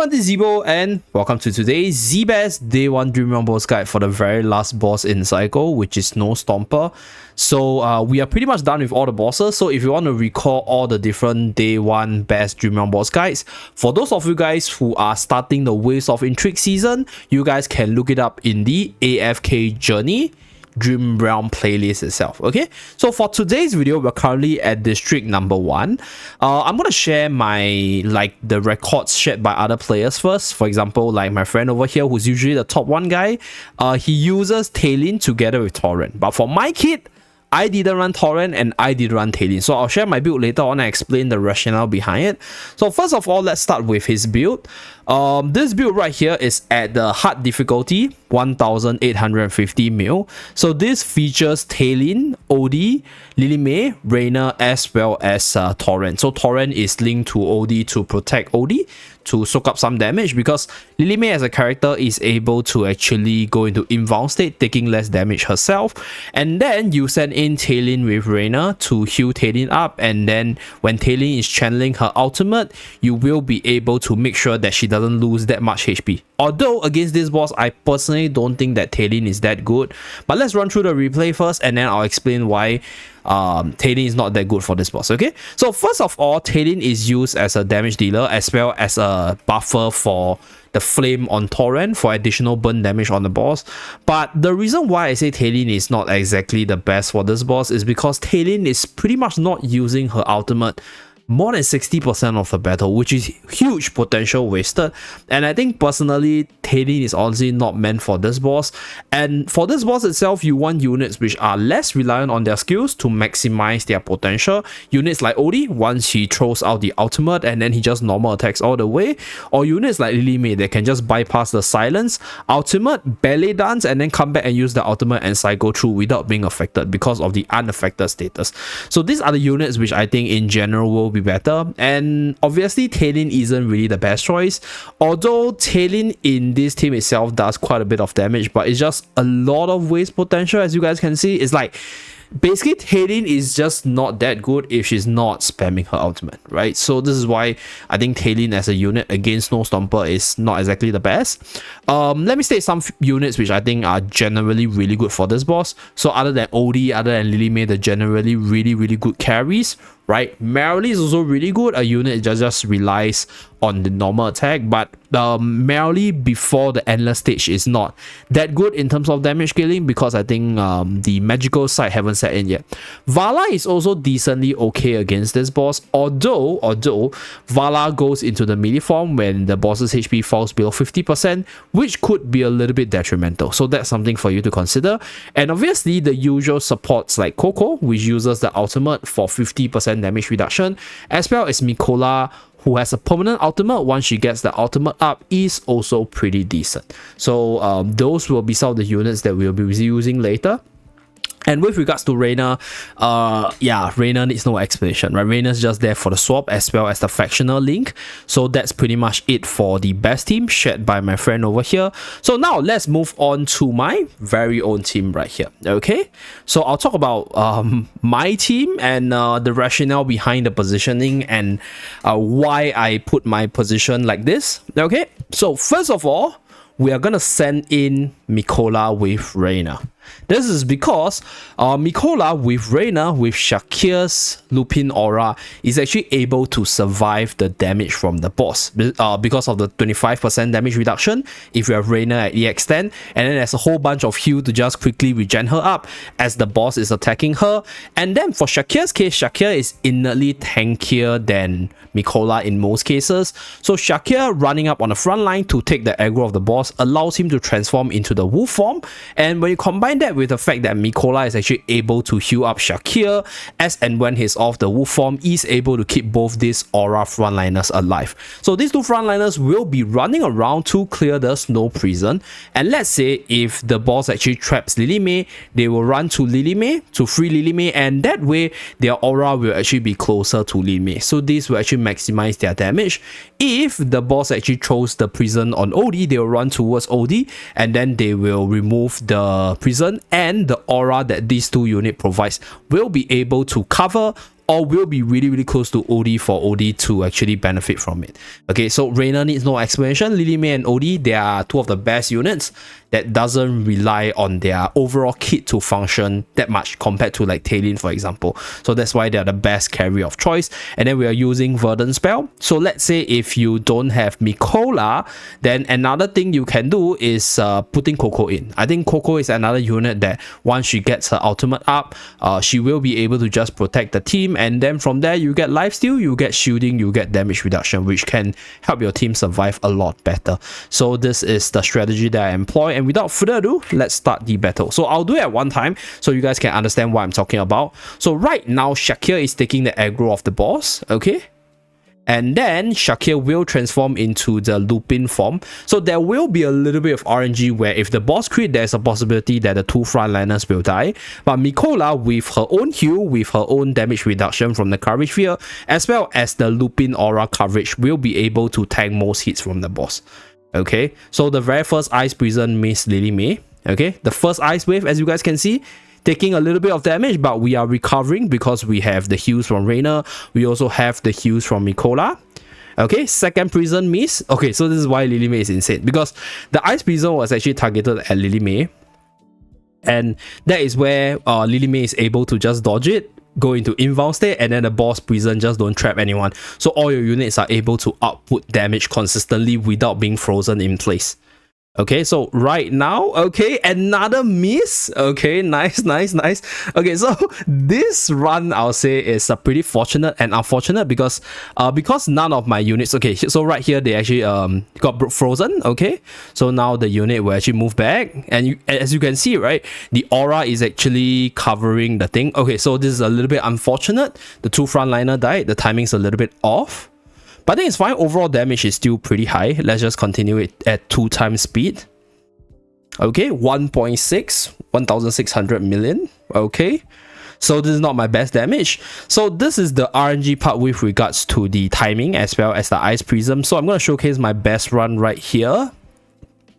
everyone, this is Zeeebo and welcome to today's Zeebest Day 1 Dream Realm boss guide for the very last boss in cycle, which is Snow Stomper. So we are pretty much done with all the bosses. So if you want to recall all the different Day 1 best Dream Realm boss guides, for those of you guys who are starting the Waves of Intrigue season, you guys can look it up in the AFK Journey Dream Realm playlist itself. Okay, so for today's video, we're currently at district number 1. I'm gonna share my the records shared by other players first. For example, like my friend over here, who's usually the top 1 guy, he uses Talene together with Torrent, but for my kit, I didn't run Torrent and I did run Talene. So I'll share my build later on and explain the rationale behind it. So first of all, let's start with his build. This build right here is at the hard difficulty 1850 mil. So this features Talene, OD, Lily May, Reina, as well as Torrent. So Torrent is linked to OD to protect OD, to soak up some damage, because Lily May as a character is able to actually go into inbound state, taking less damage herself. And then you send in Talene with Reina to heal Talene up, and then when Talene is channeling her ultimate, you will be able to make sure that she doesn't lose that much HP. Although against this boss, I personally don't think that Talene is that good, but let's run through the replay first and then I'll explain why Talene is not that good for this boss. Okay, so first of all, Talene is used as a damage dealer as well as a buffer for the flame on Torrent for additional burn damage on the boss. But the reason why I say Talene is not exactly the best for this boss is because Talene is pretty much not using her ultimate more than 60% of the battle, which is huge potential wasted. And I think personally, Talene is honestly not meant for this boss. And for this boss itself, you want units which are less reliant on their skills to maximize their potential. Units like Odie, once he throws out the ultimate and then he just normal attacks all the way. Or units like Lily May that can just bypass the silence, ultimate, ballet dance, and then come back and use the ultimate and cycle through without being affected because of the unaffected status. So these are the units which I think in general will be better. And obviously Talene isn't really the best choice, although Talene in this team itself does quite a bit of damage, but it's just a lot of waste potential. As you guys can see, it's like basically Talene is just not that good if she's not spamming her ultimate, right? So this is why I think Talene as a unit against Snow Stomper is not exactly the best. Let me state some units which I think are generally really good for this boss. So other than Odie, other than Lily May, they're generally really good carries, right? Merrily is also really good, a unit that just relies on the normal attack, but Merrily before the endless stage is not that good in terms of damage scaling because I think the magical side haven't set in yet. Vala is also decently okay against this boss, although Vala goes into the melee form when the boss's HP falls below 50%, which could be a little bit detrimental. So that's something for you to consider. And obviously the usual supports like Coco, which uses the ultimate for 50% damage reduction, as well as Mikola, who has a permanent ultimate once she gets the ultimate up, is also pretty decent. So those will be some of the units that we'll be using later. And with regards to Reina, yeah, Reina needs no explanation, right? Reina's just there for the swap as well as the factional link. So that's pretty much it for the best team shared by my friend over here. So now let's move on to my very own team right here. Okay, so I'll talk about my team and the rationale behind the positioning and why I put my position like this. Okay, so first of all, we are gonna send in Mikola with Reina. This is because Mikola with Reina with Shakir's Lupin Aura is actually able to survive the damage from the boss because of the 25% damage reduction if you have Reina at EX10, and then there's a whole bunch of heal to just quickly regen her up as the boss is attacking her. And then for Shakir's case, Shakir is innately tankier than Mikola in most cases. So Shakir running up on the front line to take the aggro of the boss allows him to transform into the wolf form, and when you combine that with the fact that Mikola is actually able to heal up Shakir as and when he's off the wolf form, is able to keep both these aura frontliners alive. So these two frontliners will be running around to clear the snow prison, and let's say if the boss actually traps Lily May, they will run to Lily May to free Lily May, and that way their aura will actually be closer to Lily May. So this will actually maximize their damage. If the boss actually throws the prison on Odie, they will run towards Odie and then they will remove the prison, and the aura that these two units provides will be able to cover or will be really close to OD for OD to actually benefit from it. Okay, so Reina needs no explanation. Lily May and OD, they are two of the best units that doesn't rely on their overall kit to function that much compared to like Talene, for example. So that's why they're the best carry of choice. And then we are using Verdant Spell. So let's say if you don't have Mikola, then another thing you can do is putting Coco in. I think Coco is another unit that once she gets her ultimate up, she will be able to just protect the team, and then from there you get lifesteal, you get shielding, you get damage reduction, which can help your team survive a lot better. So this is the strategy that I employ, and without further ado, let's start the battle. So I'll do it at one time so you guys can understand what I'm talking about. So right now Shakir is taking the aggro of the boss, okay? And then Shakir will transform into the Lupin form. So there will be a little bit of RNG where if the boss crit, there's a possibility that the two frontliners will die. But Mikola, with her own heal, with her own damage reduction from the courage sphere, as well as the Lupin aura coverage, will be able to tank most hits from the boss. Okay, so the very first Ice Prison missed Lily May. Okay, the first Ice Wave, as you guys can see, taking a little bit of damage, but we are recovering because we have the heals from Reina. We also have the heals from Mikola. Okay, second prison miss. Okay, so this is why Lily May is insane, because the Ice Prison was actually targeted at Lily May, and that is where Lily May is able to just dodge it, go into inbound state, and then the boss prison just don't trap anyone. So all your units are able to output damage consistently without being frozen in place. Okay, so right now, okay, another miss. Okay, nice. Okay, so this run, I'll say, is pretty fortunate and unfortunate because none of my units, okay, so right here they actually got frozen. Okay, so now the unit will actually move back, and as you can see, right, the aura is actually covering the thing. Okay, so this is a little bit unfortunate. The two frontliner died, the timing's a little bit off, but I think it's fine. Overall damage is still pretty high. Let's just continue it at 2 times speed. Okay, 1.6, 1600 million. Okay, so this is not my best damage. So this is the RNG part with regards to the timing as well as the Ice Prism. So I'm going to showcase my best run right here.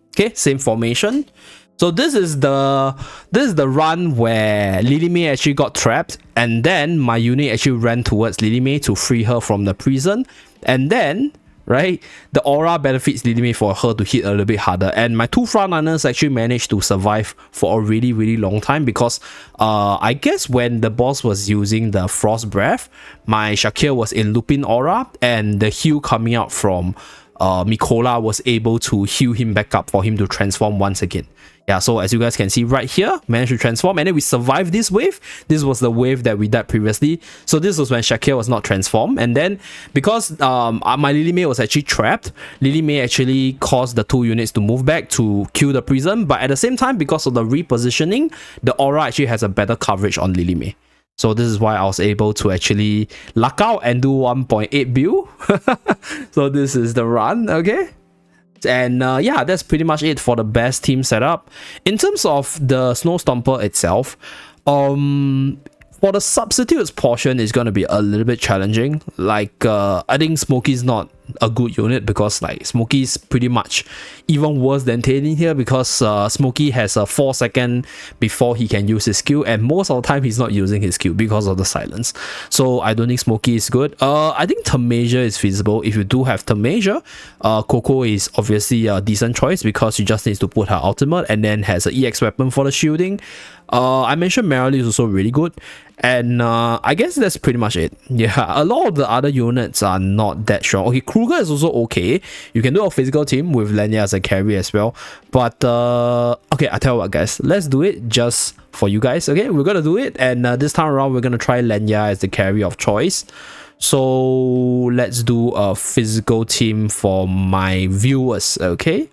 Okay, same formation. So this is the run where Lily May actually got trapped, and then my unit actually ran towards Lily May to free her from the prison, and then right, the aura benefits Lily May for her to hit a little bit harder, and my two frontliners actually managed to survive for a really long time because I guess when the boss was using the Frost Breath, my Shakir was in Lupin aura, and the heal coming out from Mikola was able to heal him back up for him to transform once again. Yeah, so as you guys can see right here, managed to transform, and then we survived this wave. This was the wave that we died previously. So this was when Shakir was not transformed, and then because my Lily May was actually trapped, Lily May actually caused the two units to move back to kill the prison, but at the same time, because of the repositioning, the aura actually has a better coverage on Lily May. So this is why I was able to actually luck out and do 1.8 bill. So this is the run, okay? And yeah, that's pretty much it for the best team setup. In terms of the Snow Stomper itself, for the substitutes portion, it's going to be a little bit challenging. Like, I think Smokey's not a good unit because like Smokey's pretty much even worse than Talene here because Smokey has a 4 second before he can use his skill, and most of the time he's not using his skill because of the silence. So I don't think Smokey is good. I think Tamasia is feasible. If you do have Tamasia, Coco is obviously a decent choice because she just needs to put her ultimate and then has an EX weapon for the shielding. I mentioned Merrily is also really good, and I guess that's pretty much it. Yeah, a lot of the other units are not that strong. Okay, Kruger is also okay. You can do a physical team with Lenya as a carry as well, but okay, I tell you what guys, let's do it just for you guys. Okay, we're gonna do it, and this time around we're gonna try Lenya as the carry of choice. So let's do a physical team for my viewers. Okay,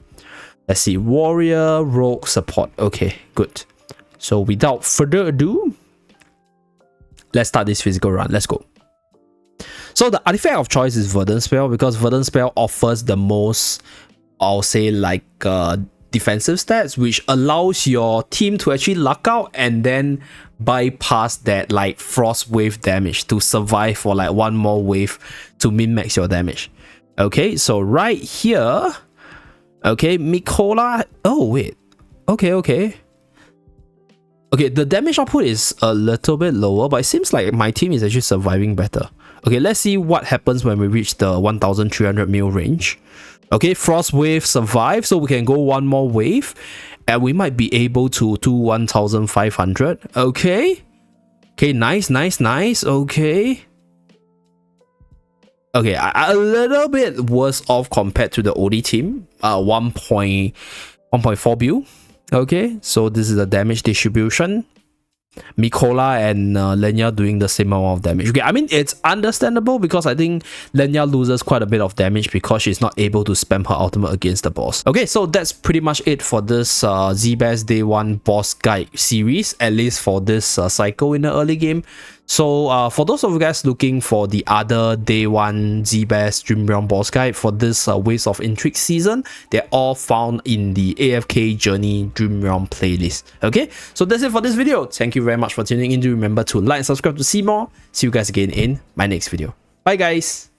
let's see, warrior, rogue, support. Okay, good. So without further ado, let's start this physical run. Let's go. So the artifact of choice is Verdant Spell because Verdant Spell offers the most, I'll say, like defensive stats, which allows your team to actually luck out and then bypass that like frost wave damage to survive for like one more wave to min-max your damage. Okay, so right here, okay, Mikola. Oh wait, okay. Okay, the damage output is a little bit lower, but it seems like my team is actually surviving better. Okay, let's see what happens when we reach the 1300 mil range. Okay, Frost Wave survived, so we can go one more wave, and we might be able to do 1500. Okay. Okay, nice. Okay. Okay, a little bit worse off compared to the OD team. 1.4 bill. Okay, so this is the damage distribution. Mikola and Lenya doing the same amount of damage. Okay, I mean, it's understandable because I think Lenya loses quite a bit of damage because she's not able to spam her ultimate against the boss. Okay, so that's pretty much it for this Zeeebas Day 1 boss guide series, at least for this cycle in the early game. So for those of you guys looking for the other Day 1 Zeeebas Dream Realm boss guide for this Waves of Intrigue season, they're all found in the AFK Journey Dream Realm playlist. Okay, so that's it for this video. Thank you very much for tuning in. Do remember to like and subscribe to see more. See you guys again in my next video. Bye guys.